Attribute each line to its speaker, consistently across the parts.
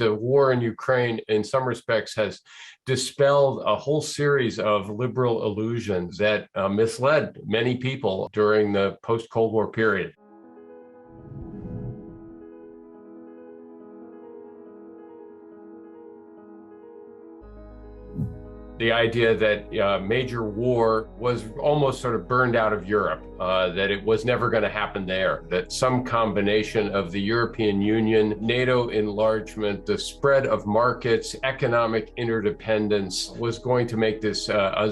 Speaker 1: The war in Ukraine, in some respects, has dispelled a whole series of liberal illusions that misled many people during the post-Cold War period. The idea that major war was almost sort of burned out of Europe, that it was never going to happen there, that some combination of the European Union, NATO enlargement, the spread of markets, economic interdependence was going to make this a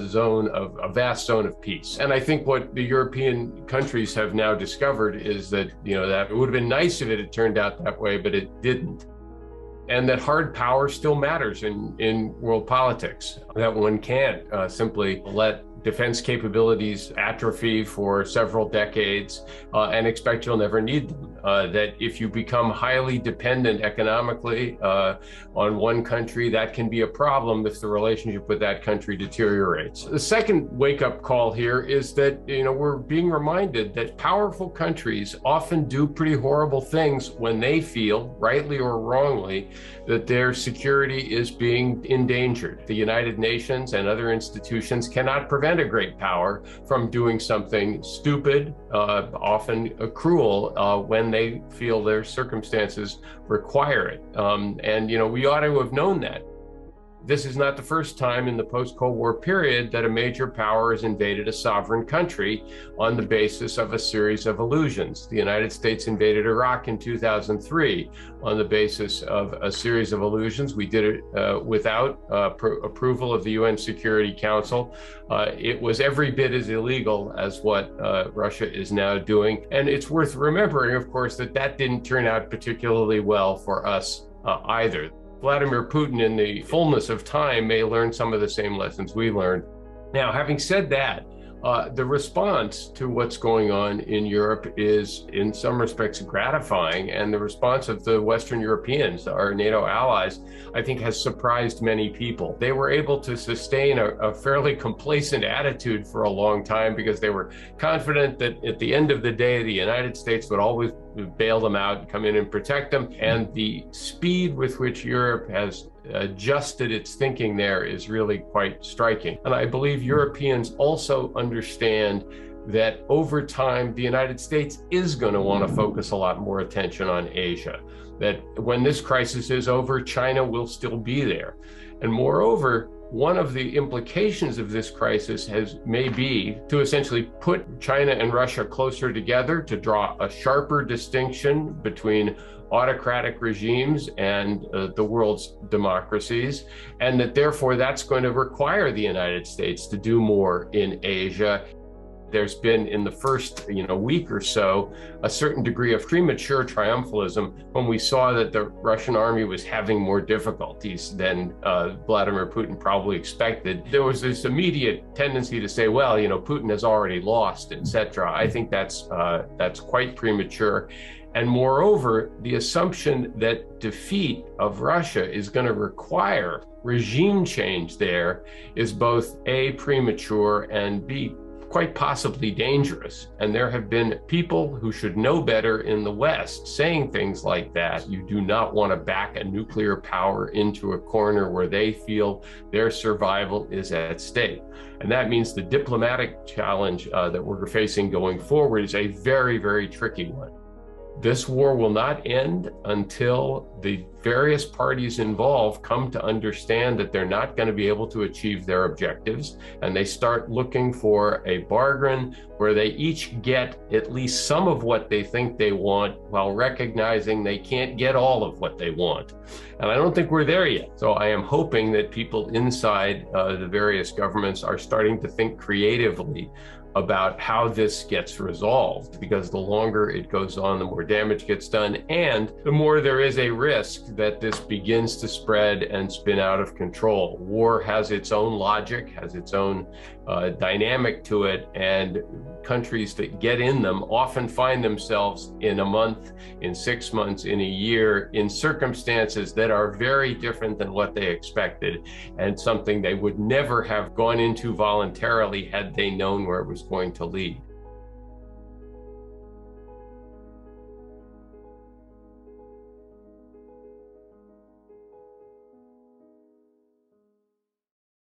Speaker 1: vast zone of peace. And I think what the European countries have now discovered is that, that it would have been nice if it had turned out that way, but it didn't. And that hard power still matters in world politics, that one can't simply let defense capabilities atrophy for several decades and expect you'll never need them. That if you become highly dependent economically on one country, that can be a problem if the relationship with that country deteriorates. The second wake-up call here is that we're being reminded that powerful countries often do pretty horrible things when they feel, rightly or wrongly, that their security is being endangered. The United Nations and other institutions cannot prevent a great power from doing something stupid, often cruel, when they feel their circumstances require it. And we ought to have known that. This is not the first time in the post-Cold War period that a major power has invaded a sovereign country on the basis of a series of illusions. The United States invaded Iraq in 2003 on the basis of a series of illusions. We did it without approval of the UN Security Council. It was every bit as illegal as what Russia is now doing. And it's worth remembering, of course, that didn't turn out particularly well for us either. Vladimir Putin, in the fullness of time, may learn some of the same lessons we learned. Now, having said that, the response to what's going on in Europe is, in some respects, gratifying. And the response of the Western Europeans, our NATO allies, I think has surprised many people. They were able to sustain a fairly complacent attitude for a long time because they were confident that at the end of the day, the United States would always bail them out and come in and protect them. And the speed with which Europe has adjusted its thinking there is really quite striking. And I believe Europeans also understand that over time, the United States is going to want to focus a lot more attention on Asia, that when this crisis is over, China will still be there. And moreover, one of the implications of this crisis may be to essentially put China and Russia closer together, to draw a sharper distinction between autocratic regimes and the world's democracies, and that therefore that's going to require the United States to do more in Asia. There's been, in the first week or so, a certain degree of premature triumphalism when we saw that the Russian army was having more difficulties than Vladimir Putin probably expected. There was this immediate tendency to say, well, Putin has already lost, etc. I think that's quite premature. And moreover, the assumption that defeat of Russia is going to require regime change there is both A, premature, and B, quite possibly dangerous. And there have been people who should know better in the West saying things like that. You do not want to back a nuclear power into a corner where they feel their survival is at stake. And that means the diplomatic challenge that we're facing going forward is a very, very tricky one. This war will not end until the various parties involved come to understand that they're not going to be able to achieve their objectives, and they start looking for a bargain where they each get at least some of what they think they want while recognizing they can't get all of what they want. And I don't think we're there yet. So I am hoping that people inside the various governments are starting to think creatively about how this gets resolved, because the longer it goes on, the more damage gets done, and the more there is a risk that this begins to spread and spin out of control. War has its own logic, has its own dynamic to it, and countries that get in them often find themselves in a month, in 6 months, in a year, in circumstances that are very different than what they expected, and something they would never have gone into voluntarily had they known where it was going to lead.